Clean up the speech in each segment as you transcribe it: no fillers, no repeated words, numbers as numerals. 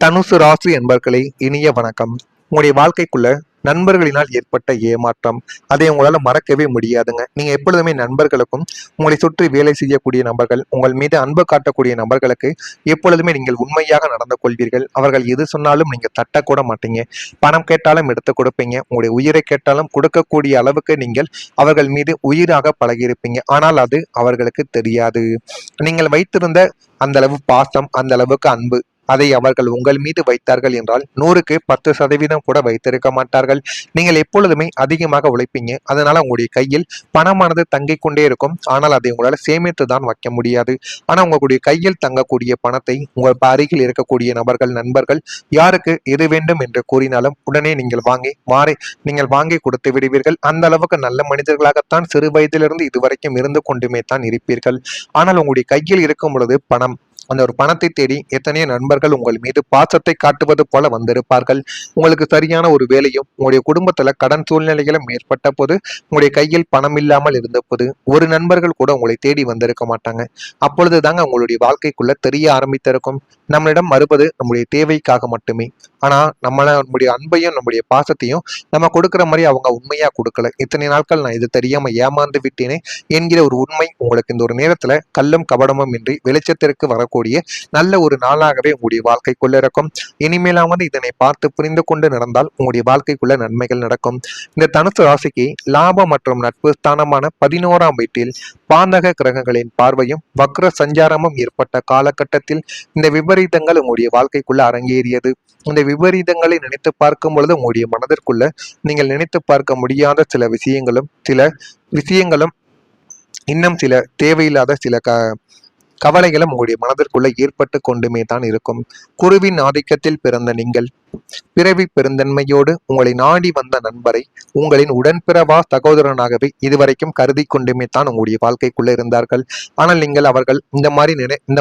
தனுசு ராசி என்பர்களே, இனிய வணக்கம். உங்களுடைய வாழ்க்கைக்குள்ள நண்பர்களினால் ஏற்பட்ட ஏமாற்றம், அதை உங்களால மறக்கவே முடியாதுங்க. நீங்க எப்பொழுதுமே நண்பர்களுக்கும், உங்களை சுற்றி வேலை செய்யக்கூடிய நபர்கள், உங்கள் மீது அன்பு காட்டக்கூடிய நபர்களுக்கு எப்பொழுதுமே நீங்கள் உண்மையாக நடந்து கொள்வீர்கள். அவர்கள் எது சொன்னாலும் நீங்க தட்டக்கூட மாட்டீங்க. பணம் கேட்டாலும் எடுத்து கொடுப்பீங்க. உங்களுடைய உயிரை கேட்டாலும் கொடுக்கக்கூடிய அளவுக்கு நீங்கள் அவர்கள் மீது உயிராக பழகியிருப்பீங்க. ஆனால் அது அவர்களுக்கு தெரியாது. நீங்கள் வைத்திருந்த அந்த அளவு பாசம், அந்த அளவுக்கு அன்பு, அதை அவர்கள் உங்கள் மீது வைத்தார்கள் என்றால் 100க்கு 10% கூட வைத்திருக்க மாட்டார்கள். நீங்கள் எப்பொழுதுமே அதிகமாக உழைப்பீங்க. அதனால உங்களுடைய கையில் பணமானது தங்கிக் கொண்டே இருக்கும். ஆனால் அதை உங்களால் சேமித்து தான் வைக்க முடியாது. ஆனா உங்களுடைய கையில் தங்கக்கூடிய பணத்தை உங்கள் அருகில் இருக்கக்கூடிய நபர்கள், நண்பர்கள் யாருக்கு எது வேண்டும் என்று கூறினாலும் உடனே நீங்கள் வாங்கி கொடுத்து விடுவீர்கள். அந்த அளவுக்கு நல்ல மனிதர்களாகத்தான் சிறு வயதிலிருந்து இதுவரைக்கும் இருந்து கொண்டுமே தான் இருப்பீர்கள். ஆனால் உங்களுடைய கையில் இருக்கும் பொழுது பணம், அந்த ஒரு பணத்தை தேடி எத்தனையோ நண்பர்கள் உங்கள் மீது பாசத்தை காட்டுவது போல வந்திருப்பார்கள். உங்களுக்கு சரியான ஒரு வேலையும், உங்களுடைய குடும்பத்துல கடன் சூழ்நிலைகளும் ஏற்பட்ட போது, உங்களுடைய கையில் பணம் இல்லாமல் இருந்த போது ஒரு நண்பர்கள் கூட உங்களை தேடி வந்திருக்க மாட்டாங்க. அப்பொழுது தாங்க உங்களுடைய வாழ்க்கைக்குள்ள தெரிய ஆரம்பித்திருக்கும், நம்மளிடம் வருவது நம்முடைய தேவைக்காக மட்டுமே. ஆனா நம்மளுடைய அன்பையும் நம்முடைய பாசத்தையும் நம்ம கொடுக்குற மாதிரி அவங்க உண்மையா கொடுக்கல. இத்தனை நாட்கள் நான் இது தெரியாம ஏமாந்து விட்டேனே என்கிற ஒரு உண்மை உங்களுக்கு இந்த ஒரு நேரத்துல கள்ளும் கபடமும் இன்றி வெளிச்சத்திற்கு வரக்கூடிய நல்ல ஒரு நாளாகவே உங்களுடைய வாழ்க்கைக்குள்ள இருக்கும். இனிமேலாவது இதனை பார்த்து புரிந்து கொண்டு நடந்தால் உங்களுடைய வாழ்க்கைக்குள்ள நன்மைகள் நடக்கும். இந்த தனுசு ராசிக்கு லாபம் மற்றும் நட்பு ஸ்தானமான 11ஆம் வீட்டில் பாந்தக கிரகங்களின் பார்வையும் வக்ர சஞ்சாரமும் ஏற்பட்ட காலகட்டத்தில் இந்த விபரீதங்கள் உங்களுடைய வாழ்க்கைக்குள்ள அரங்கேறியது. இந்த விபரீதங்களை நினைத்து பார்க்கும் பொழுது உங்களுடைய மனதிற்குள்ள நீங்கள் நினைத்து பார்க்க முடியாத சில விஷயங்களும் இன்னும் சில தேவையில்லாத சில கவலைகளும் உங்களுடைய மனதிற்குள்ள ஏற்பட்டு கொண்டுமே தான் இருக்கும். குருவின் ஆதிக்கத்தில் பிறந்த நீங்கள் பிறவி பெருந்தன்மையோடு உங்களை நாடி வந்த நண்பரை உங்களின் உடன்பிறவா சகோதரனாகவே இதுவரைக்கும் கருதி கொண்டுமே தான் உங்களுடைய வாழ்க்கைக்குள்ள இருந்தார்கள். ஆனால் நீங்கள் அவர்கள் இந்த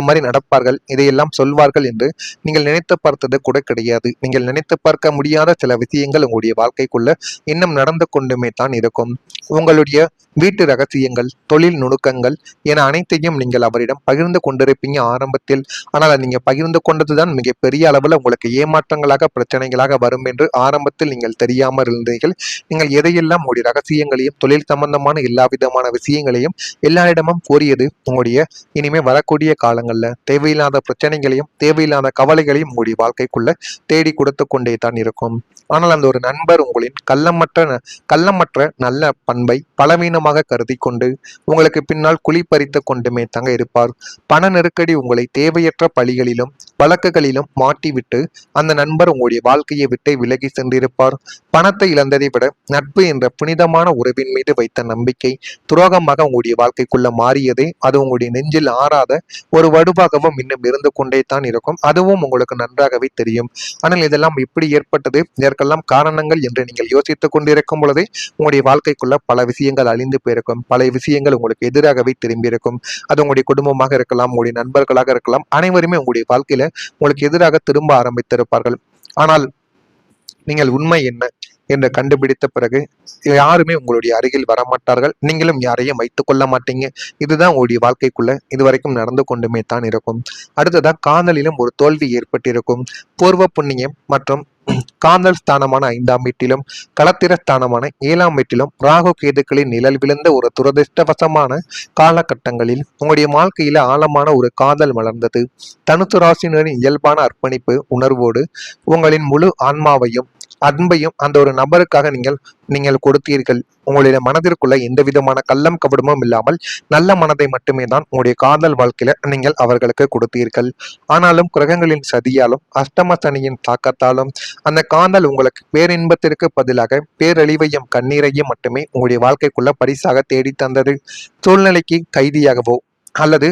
மாதிரி நடப்பார்கள், இதையெல்லாம் சொல்வார்கள் என்று நீங்கள் நினைத்து பார்த்தது கூட கிடையாது. நீங்கள் நினைத்து பார்க்க முடியாத சில விஷயங்கள் உங்களுடைய வாழ்க்கைக்குள்ள இன்னும் நடந்து கொண்டுமே தான் இருக்கும். உங்களுடைய வீட்டு ரகசியங்கள், தொழில் நுணுக்கங்கள் என அனைத்தையும் நீங்கள் அவரிடம் பகிர்ந்து கொண்டிருப்பீங்க ஆரம்பத்தில். ஆனால் நீங்க பகிர்ந்து கொண்டதுதான் மிகப்பெரிய அளவில் உங்களுக்கு ஏமாற்றங்களாக, பிரச்சனைகளாக வரும் என்று ஆரம்பத்தில் நீங்கள் தெரியாமல் இருந்தீர்கள். நீங்கள் எதையெல்லாம் உங்களுடைய ரகசியங்களையும், தொழில் சம்பந்தமான எல்லா விதமான விஷயங்களையும் எல்லாரிடமும் கூறியது உங்களுடைய இனிமே வரக்கூடிய காலங்கள்ல தேவையில்லாத பிரச்சனைகளையும் தேவையில்லாத கவலைகளையும் உங்களுடைய வாழ்க்கைக்குள்ள தேடி கொடுத்து கொண்டே தான் இருக்கும். ஆனால் அந்த ஒரு நண்பர் உங்களின் கள்ளமற்ற நல்ல பண்பை பலவீனமாக கருதி கொண்டு உங்களுக்கு பின்னால் குழி பறித்து கொண்டுமே தங்க இருப்பார். பண நெருக்கடி உங்களை தேவையற்ற பழிகளிலும் வழக்குகளிலும் மாட்டிவிட்டு அந்த நண்பர் உங்களுடைய வாழ்க்கையை விட்டு விலகி சென்றிருப்பார். பணத்தை இழந்ததை விட நட்பு என்ற புனிதமான உறவின் மீது வைத்த நம்பிக்கை துரோகமாக உங்களுடைய வாழ்க்கைக்குள்ள மாறியதே அது உங்களுடைய நெஞ்சில் ஆறாத ஒரு வடுவாகவும் இன்னும் இருந்து கொண்டே தான் இருக்கும். அதுவும் உங்களுக்கு நன்றாகவே தெரியும். ஆனால் இதெல்லாம் எப்படி ஏற்பட்டது, இதற்கெல்லாம் காரணங்கள் என்று நீங்கள் யோசித்துக் கொண்டிருக்கும் பொழுதே உங்களுடைய வாழ்க்கைக்குள்ள பல விஷயங்கள் அழிந்து போயிருக்கும். பல விஷயங்கள் உங்களுக்கு எதிராகவே திரும்பியிருக்கும். அது உங்களுடைய குடும்பமாக இருக்கலாம், உங்களுடைய நண்பர்களாக இருக்கலாம், அனைவருமே உங்களுடைய வாழ்க்கையில உங்களுக்கு எதிராக திரும்ப ஆரம்பித்திருப்பார்கள். ஆனால் நீங்கள் உண்மை என்ன என்று கண்டுபிடித்த பிறகு யாருமே உங்களுடைய அருகில் வரமாட்டார்கள். நீங்களும் யாரையும் வைத்துக் கொள்ள மாட்டீங்க. இதுதான் உங்களுடைய வாழ்க்கைக்குள்ள இதுவரைக்கும் நடந்து கொண்டுமே தான் இருக்கும். அடுத்ததா காதலிலும் ஒரு தோல்வி ஏற்பட்டிருக்கும். பூர்வ புண்ணியம் மற்றும் காந்தல் ஸ்தானமான 5ஆம் வீட்டிலும் களத்திர ஸ்தானமான 7ஆம் வீட்டிலும் ராகு கேதுக்களின் நிழல் விழுந்த ஒரு துரதிருஷ்டவசமான காலகட்டங்களில் உங்களுடைய வாழ்க்கையில ஆழமான ஒரு காதல் மலர்ந்தது. தனுசு ராசினரின் இயல்பான அர்ப்பணிப்பு உணர்வோடு உங்களின் முழு ஆன்மாவையும் அன்பையும் அந்த ஒரு நபருக்காக நீங்கள் கொடுத்தீர்கள். உங்களுடைய மனதிற்குள்ள எந்த விதமான கள்ளம் கபடமும் இல்லாமல் நல்ல மனதை மட்டுமே தான் உங்களுடைய காதல் வாழ்க்கையில நீங்கள் அவர்களுக்கு கொடுத்தீர்கள். ஆனாலும் கிரகங்களின் சதியாலும் அஷ்டம சனியின் தாக்கத்தாலும் அந்த காதல் உங்களுக்கு பேரின்பத்திற்கு பதிலாக பேரழிவையும் கண்ணீரையும் மட்டுமே உங்களுடைய வாழ்க்கைக்குள்ள பரிசாக தேடி தந்தது. சூழ்நிலைக்கு கைதியாகவோ அல்லது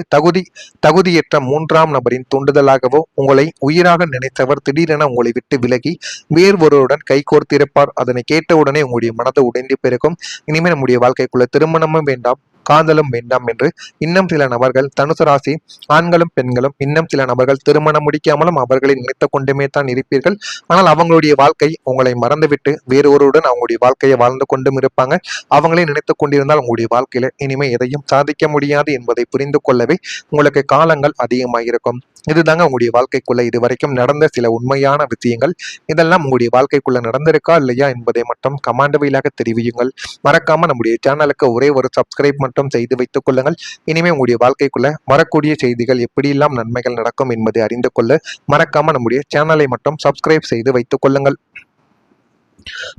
தகுதியற்ற 3ஆம் நபரின் தூண்டுதலாகவோ உங்களை உயிராக நினைத்தவர் திடீரென உங்களை விட்டு விலகி வேறு ஒருவருடன் கைகோர்த்திருப்பார். அதனை கேட்டவுடனே உங்களுடைய மனதை உடைந்து பெருக்கும். இனிமேல் நம்முடைய வாழ்க்கைக்குள்ள திருமணமும் வேண்டாம், காதலும் வேண்டாம் என்று இன்னும் சில நபர்கள் தனுசு ராசி ஆண்களும் பெண்களும் இன்னும் சில நபர்கள் திருமணம் முடிக்காமலும் அவர்களை நினைத்துக் கொண்டுமே தான் இருப்பீர்கள். ஆனால் அவங்களுடைய வாழ்க்கை உங்களை மறந்துவிட்டு வேறொருவருடன் அவங்களுடைய வாழ்க்கையை வாழ்ந்து கொண்டும் இருப்பாங்க. அவங்களே நினைத்துக் கொண்டிருந்தால் உங்களுடைய வாழ்க்கையில இனிமே எதையும் சாதிக்க முடியாது என்பதை புரிந்து கொள்ளவே உங்களுக்கு காலங்கள் அதிகமாயிருக்கும். இதுதாங்க உங்களுடைய வாழ்க்கைக்குள்ள இதுவரைக்கும் நடந்த சில உண்மையான விஷயங்கள். இதெல்லாம் உங்களுடைய வாழ்க்கைக்குள்ள நடந்திருக்கா இல்லையா என்பதை மட்டும் கமெண்ட் வாயிலாக தெரிவியுங்கள். மறக்காம நம்முடைய சேனலுக்கு ஒரே ஒரு சப்ஸ்கிரைப் மட்டும் செய்து வைத்துக் கொள்ளுங்கள். இனிமே உங்களுடைய வாழ்க்கைக்குள்ள வரக்கூடிய செய்திகள் எப்படியெல்லாம் நன்மைகள் நடக்கும் என்பதை அறிந்து கொள்ள மறக்காம நம்முடைய சேனலை மட்டும் சப்ஸ்கிரைப் செய்து வைத்துக் கொள்ளுங்கள்.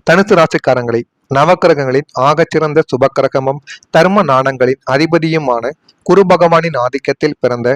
தனுசு ராசிக்காரங்களை நவக்கிரகங்களின் ஆகச்சிறந்த சுபக்கிரகமும் தர்ம நாணங்களின் அதிபதியுமான குரு பகவானின் ஆதிக்கத்தில் பிறந்த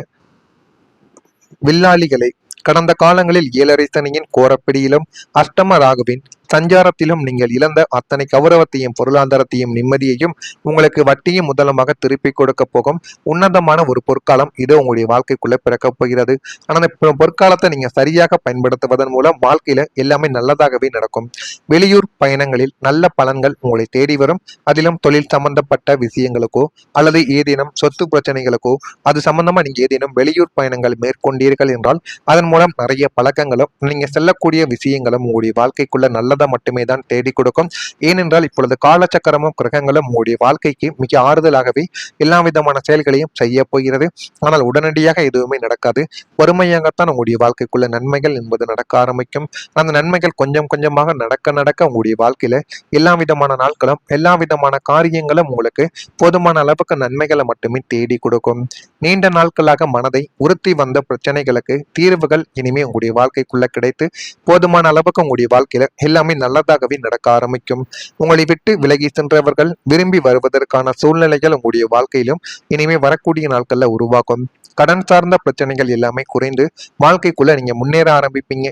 வில்லாளிகளை கடந்த காலங்களில் 7.5 சனியின் கோரப்பிடியிலும் அஷ்டம ராகுவின் சஞ்சாரத்திலும் நீங்கள் இழந்த அத்தனை கௌரவத்தையும் பொருளாதாரத்தையும் நிம்மதியையும் உங்களுக்கு வட்டியும் முதலமாக திருப்பி கொடுக்க போகும் உன்னதமான ஒரு பொற்காலம் இது உங்களுடைய வாழ்க்கைக்குள்ள பிறக்கப் போகிறது. ஆனால் இந்த பொற்காலத்தை நீங்க சரியாக பயன்படுத்துவதன் மூலம் வாழ்க்கையில எல்லாமே நல்லதாகவே நடக்கும். வெளியூர் பயணங்களில் நல்ல பலன்கள் உங்களை தேடி வரும். அதிலும் தொழில் சம்பந்தப்பட்ட விஷயங்களுக்கோ அல்லது ஏதேனும் சொத்து பிரச்சனைகளுக்கோ அது சம்பந்தமா நீங்க ஏதேனும் வெளியூர் பயணங்கள் மேற்கொண்டீர்கள் என்றால் அதன் மூலம் நிறைய பழக்கங்களும் நீங்க செல்லக்கூடிய விஷயங்களும் உங்களுடைய வாழ்க்கைக்குள்ள நல்ல மட்டுமே தான் தேடி கொடுக்கும். ஏனென்றால் இப்பொழுது காலச்சக்கரமும் கிரகங்களும் உங்களுடைய வாழ்க்கைக்கு மிக ஆறுதலாகவே எல்லா விதமான செயல்களையும் செய்ய போகிறது. ஆனால் உடனடியாக எதுவுமே நடக்காது. பொறுமையாகத்தான் உங்களுடைய வாழ்க்கைக்குள்ள நன்மைகள் என்பது நடக்க ஆரம்பிக்கும். அந்த நன்மைகள் கொஞ்சம் கொஞ்சமாக நடக்க நடக்க உங்களுடைய வாழ்க்கையில எல்லா விதமான நாட்களும் எல்லா விதமான காரியங்களும் உங்களுக்கு போதுமான அளவுக்கு நன்மைகளை மட்டுமே தேடி கொடுக்கும். நீண்ட நாட்களாக மனதை உறுத்தி வந்த பிரச்சனைகளுக்கு தீர்வுகள் இனிமே உங்களுடைய வாழ்க்கைக்குள்ள கிடைத்து போதுமான அளவுக்கு உங்களுடைய வாழ்க்கையில எல்லாமே நல்லதாகவே நடக்க ஆரம்பிக்கும். உங்களை விட்டு விலகி சென்றவர்கள் விரும்பி வருவதற்கான சூழ்நிலைகள் உங்களுடைய வாழ்க்கையிலும் இனிமே வரக்கூடிய நாட்கள்ல உருவாக்கும். கடன் சார்ந்த பிரச்சனைகள் எல்லாமே குறைந்து வாழ்க்கைக்குள்ள நீங்க முன்னேற ஆரம்பிப்பீங்க.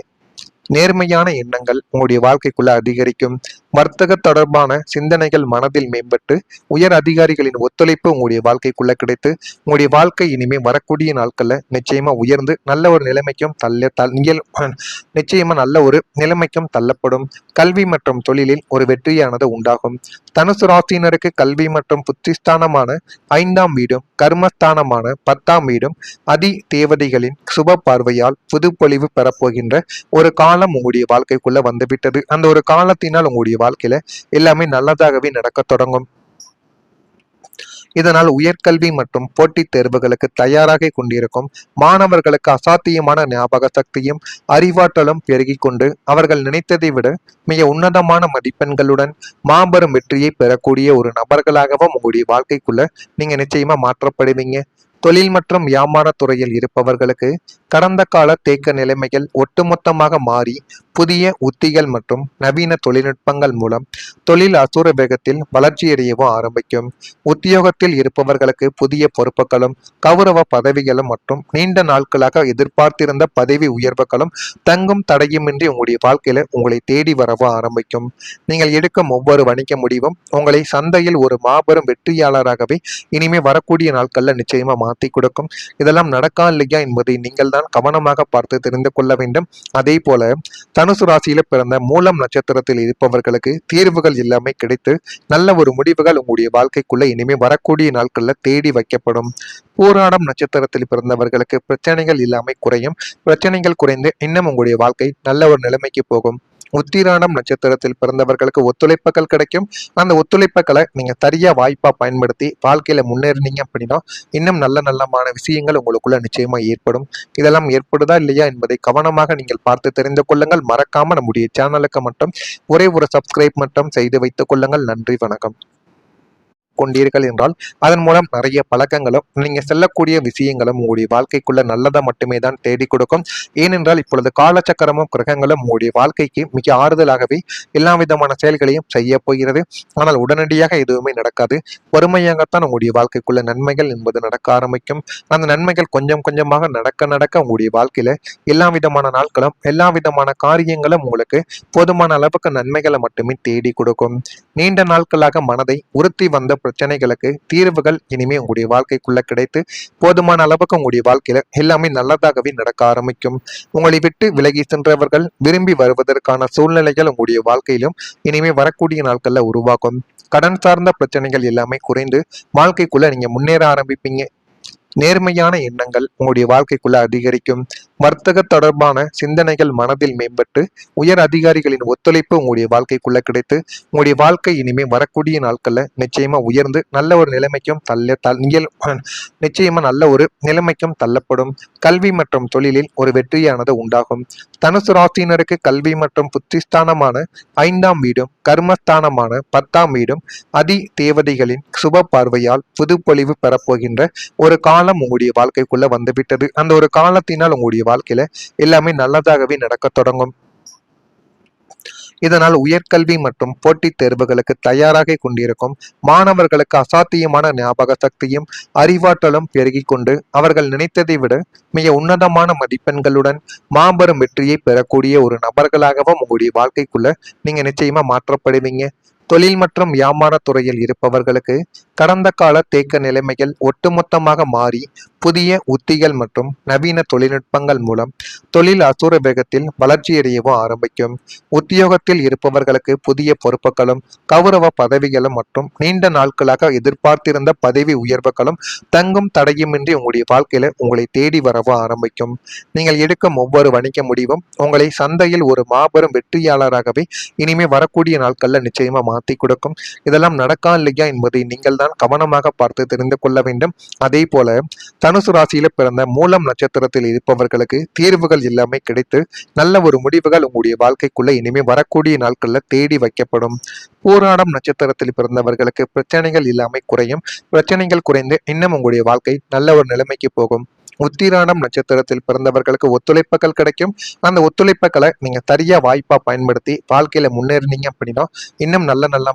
நேர்மையான எண்ணங்கள் உங்களுடைய வாழ்க்கைக்குள்ள அதிகரிக்கும். வர்த்தக தொடர்பான சிந்தனைகள் மனதில் மேம்பட்டு உயர் அதிகாரிகளின் ஒத்துழைப்பு உங்களுடைய வாழ்க்கைக்குள்ள கிடைத்து உங்களுடைய வாழ்க்கை இனிமே வரக்கூடிய நாட்கள்ல நிச்சயமா உயர்ந்து நல்ல ஒரு நிலைமைக்கும் நிச்சயமா நல்ல ஒரு நிலைமைக்கும் தள்ளப்படும். கல்வி மற்றும் தொழிலில் ஒரு வெற்றியானது உண்டாகும். தனுசு ராசியினருக்கு கல்வி மற்றும் புத்திஸ்தானமான 5ஆம் வீடும் கர்மஸ்தானமான 10ஆம் வீடும் அதி தேவதைகளின் சுப பார்வையால் புதுப்பொலிவு பெறப்போகின்ற ஒரு காலம் உங்களுடைய வாழ்க்கைக்குள்ள வந்துவிட்டது. அந்த ஒரு காலத்தினால் உங்களுடைய வாழ்க்கையில எல்லாமே நல்லதாகவே நடக்க தொடங்கும். இதனால் உயர்கல்வி மற்றும் போட்டித் தேர்வுகளுக்கு தயாராக கொண்டிருக்கும் மாணவர்களுக்கு அசாத்தியமான ஞாபக சக்தியும் அறிவாற்றலும் பெருகிக் கொண்டு அவர்கள் நினைத்ததை விட மிக உன்னதமான மதிப்பெண்களுடன் மாபெரும் வெற்றியை பெறக்கூடிய ஒரு நபர்களாகவும் உங்களுடைய வாழ்க்கைக்குள்ள நீங்க நிச்சயமா மாற்றப்படுவீங்க. தொழில் மற்றும் வியாபார துறையில் இருப்பவர்களுக்கு கடந்த கால தேக்க நிலைமைகள் ஒட்டுமொத்தமாக மாறி புதிய உத்திகள் மற்றும் நவீன தொழில்நுட்பங்கள் மூலம் தொழில் அசுர வேகத்தில் வளர்ச்சியடையவும் ஆரம்பிக்கும். உத்தியோகத்தில் இருப்பவர்களுக்கு புதிய பொறுப்புகளும் கௌரவ பதவிகளும் மற்றும் நீண்ட நாட்களாக எதிர்பார்த்திருந்த பதவி உயர்வுகளும் தங்கும் தடையுமின்றி உங்களுடைய வாழ்க்கையில உங்களை தேடி வரவும் ஆரம்பிக்கும். நீங்கள் எடுக்கும் ஒவ்வொரு வணிக முடிவும் உங்களை சந்தையில் ஒரு மாபெரும் வெற்றியாளராகவே இனிமே வரக்கூடிய நாட்கள்ல நிச்சயமா மாற்றி கொடுக்கும். இதெல்லாம் நடக்கா இல்லையா என்பதை நீங்கள் தான் கவனமாக பார்த்து தெரிந்து கொள்ள வேண்டும். அதே போல தனுசு ராசியில பிறந்த மூலம் நட்சத்திரத்தில் இருப்பவர்களுக்கு தீர்வுகள் எல்லாமே கிடைத்து நல்ல ஒரு முடிவுகள் உங்களுடைய வாழ்க்கைக்குள்ள இனிமே வரக்கூடிய நாட்கள்ல தேடி வைக்கப்படும். பூராடம் நட்சத்திரத்தில் பிறந்தவர்களுக்கு பிரச்சனைகள் எல்லாமே குறையும். பிரச்சனைகள் குறைந்து இன்னும் உங்களுடைய வாழ்க்கை நல்ல ஒரு நிலைமைக்கு போகும். உத்திராடம் நட்சத்திரத்தில் பிறந்தவர்களுக்கு ஒத்துழைப்புகள் கிடைக்கும். அந்த ஒத்துழைப்புகளை நீங்க சரியா வாய்ப்பா பயன்படுத்தி வாழ்க்கையில முன்னேறினீங்க அப்படின்னா இன்னும் நல்லமான விஷயங்கள் உங்களுக்குள்ள நிச்சயமா ஏற்படும். இதெல்லாம் ஏற்படுதா இல்லையா என்பதை கவனமாக நீங்கள் பார்த்து தெரிந்து கொள்ளுங்கள். மறக்காம நம்முடைய சேனலுக்கு மட்டும் ஒரே ஒரு சப்ஸ்கிரைப் மட்டும் செய்து வைத்துக் கொள்ளுங்கள். நன்றி, வணக்கம். கொண்டீர்கள் என்றால் அதன் மூலம் நிறைய பழக்கங்களும் நீங்க செல்லக்கூடிய விஷயங்களும் உங்களுடைய வாழ்க்கைக்குள்ள நல்லதை மட்டுமே தான் தேடி கொடுக்கும். ஏனென்றால் இப்பொழுது காலச்சக்கரமும் கிரகங்களும் உங்களுடைய வாழ்க்கைக்கு மிக ஆறுதலாகவே எல்லா விதமான செயல்களையும் செய்ய போகிறது. ஆனால் உடனடியாக எதுவுமே நடக்காது. பொறுமையாகத்தான் உங்களுடைய வாழ்க்கைக்குள்ள நன்மைகள் என்பது நடக்க ஆரம்பிக்கும். அந்த நன்மைகள் கொஞ்சம் கொஞ்சமாக நடக்க நடக்க உங்களுடைய வாழ்க்கையில எல்லா விதமான நாட்களும் எல்லா விதமான காரியங்களும் உங்களுக்கு போதுமான அளவுக்கு நன்மைகளை மட்டுமே தேடி கொடுக்கும். நீண்ட நாட்களாக மனதை உறுத்தி வந்த பிரச்சனைகளுக்கு தீர்வுகள் இனிமே உங்களுடைய வாழ்க்கைக்குள்ள கிடைத்து போதுமான அளவுக்கு உங்களுடைய வாழ்க்கையில எல்லாமே நல்லதாகவே நடக்க ஆரம்பிக்கும். உங்களை விட்டு விலகி சென்றவர்கள் விரும்பி வருவதற்கான சூழ்நிலைகள் உங்களுடைய வாழ்க்கையிலும் இனிமே வரக்கூடிய நாட்கள்ல உருவாகும். கடன் சார்ந்த பிரச்சனைகள் எல்லாமே குறைந்து வாழ்க்கைக்குள்ள நீங்க முன்னேற ஆரம்பிப்பீங்க. நேர்மையான எண்ணங்கள் உங்களுடைய வாழ்க்கைக்குள்ள அதிகரிக்கும். வர்த்தக தொடர்பான சிந்தனைகள் மனதில் மேம்பட்டு உயர் அதிகாரிகளின் ஒத்துழைப்பு உங்களுடைய வாழ்க்கைக்குள்ள கிடைத்து உங்களுடைய வாழ்க்கை இனிமே வரக்கூடிய நாட்கள்ல நிச்சயமா உயர்ந்து நல்ல ஒரு நிலைமைக்கும் நிச்சயமா நல்ல ஒரு நிலைமைக்கும் தள்ளப்படும். கல்வி மற்றும் தொழிலில் ஒரு வெற்றியானது உண்டாகும். தனுசு ராசியினருக்கு கல்வி மற்றும் புத்திஸ்தானமான 5ஆம் வீடும் கர்மஸ்தானமான 10ஆம் வீடும் அதி தேவதைகளின் சுப பார்வையால் புதுப்பொலிவு பெறப்போகின்ற ஒரு காலம் உங்களுடைய வாழ்க்கைக்குள்ள வந்துவிட்டது. அந்த ஒரு காலத்தினால் உங்களுடைய வாழ்க்கையில எல்லாமே நல்லதாகவே நடக்க தொடங்கும். இதனால் உயர்கல்வி மற்றும் போட்டித் தேர்வுகளுக்கு தயாராக கொண்டிருக்கும் மாணவர்களுக்கு அசாத்தியமான ஞாபக சக்தியும் அறிவாற்றலும் பெருகிக் கொண்டு அவர்கள் நினைத்ததை விட மிக உன்னதமான மதிப்பெண்களுடன் மாபெரும் வெற்றியை பெறக்கூடிய ஒரு நபர்களாகவும் உங்களுடைய வாழ்க்கைக்குள்ள நீங்க நிச்சயமா மாற்றப்படுவீங்க. தொழில் மற்றும் வியாபார துறையில் இருப்பவர்களுக்கு கடந்த கால தேக்க நிலைமைகள் ஒட்டுமொத்தமாக மாறி புதிய உத்திகள் மற்றும் நவீன தொழில்நுட்பங்கள் மூலம் தொழில் அசுர வேகத்தில் வளர்ச்சியடையவும் ஆரம்பிக்கும். உத்தியோகத்தில் இருப்பவர்களுக்கு புதிய பொறுப்புகளும் கௌரவ பதவிகளும் மற்றும் நீண்ட நாட்களாக எதிர்பார்த்திருந்த பதவி உயர்வுகளும் தங்கும் தடையுமின்றி உங்களுடைய வாழ்க்கையில உங்களை தேடி வரவும் ஆரம்பிக்கும். நீங்கள் எடுக்கும் ஒவ்வொரு வணிக முடிவும் உங்களை சந்தையில் ஒரு மாபெரும் வெற்றியாளராகவே இனிமே வரக்கூடிய நாட்கள்ல நிச்சயமா மாற்றி கொடுக்கும். இதெல்லாம் நடக்கா இல்லையா என்பதை நீங்கள் தான் கவனமாக பார்த்து தெரிந்து கொள்ள வேண்டும். அதே போல தனுசு ராசியில பிறந்த மூலம் நட்சத்திரத்தில் இருப்பவர்களுக்கு தீர்வுகள் எல்லாமே கிடைத்து நல்ல ஒரு முடிவுகள் உங்களுடைய வாழ்க்கைக்குள்ள இனிமே வரக்கூடிய நாட்கள்ல தேடி வைக்கப்படும். பூராடம் நட்சத்திரத்தில் பிறந்தவர்களுக்கு பிரச்சனைகள் எல்லாமே குறையும். பிரச்சனைகள் குறைந்து இன்னும் உங்களுடைய வாழ்க்கை நல்ல ஒரு நிலைமைக்கு போகும். உத்திராடம் நட்சத்திரத்தில் பிறந்தவர்களுக்கு ஒத்துழைப்புகள் கிடைக்கும். அந்த ஒத்துழைப்புகளை நீங்க சரியா வாய்ப்பா பயன்படுத்தி வாழ்க்கையில முன்னேறினீங்க அப்படின்னா இன்னும் நல்ல நல்ல